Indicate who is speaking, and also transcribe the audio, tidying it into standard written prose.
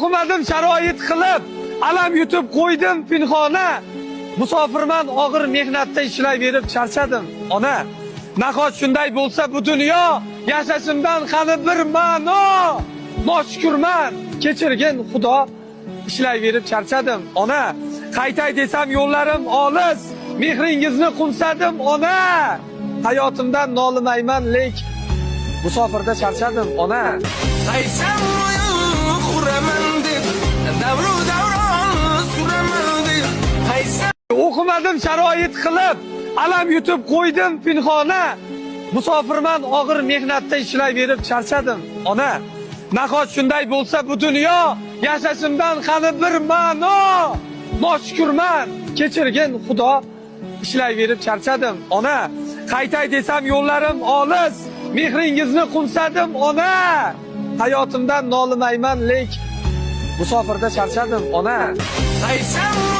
Speaker 1: O'qimadim sharoit qilib, alam yutib qo'ydim pinhona. Musofirman, og'ir mehnatda ishlayverib charchadim. Ona, nahot shunday bo'lsa bu dunyo, yashashimdan qani bir ma'no. Noshukurman, kechirgin Xudo, ishlayverib charchadim. Ona, qaytay desam yo'llarim olis, mehringizni qumsadim ona. Hayotimdan nolimayman, lek musofirda charchadim ona.
Speaker 2: Qaysam quraman deb davru davron suraman deb qaysam
Speaker 1: O'qimadim sharoit qilib, alam yutib qo'ydim pinhona. Musofirman, og'ir mehnatda ishlayverib charchadim. Ona, nahot shunday bo'lsa bu dunyo, yashashimdan qani bir ma'no. Noshukurman, kechirgin Xudo, ishlayverib charchadim. Ona, qaytay desam yo'llarim olis, mehringizni qumsadim ona. Hayotimdan nolimayman, lek musofirda charchadim ona.
Speaker 2: qaysam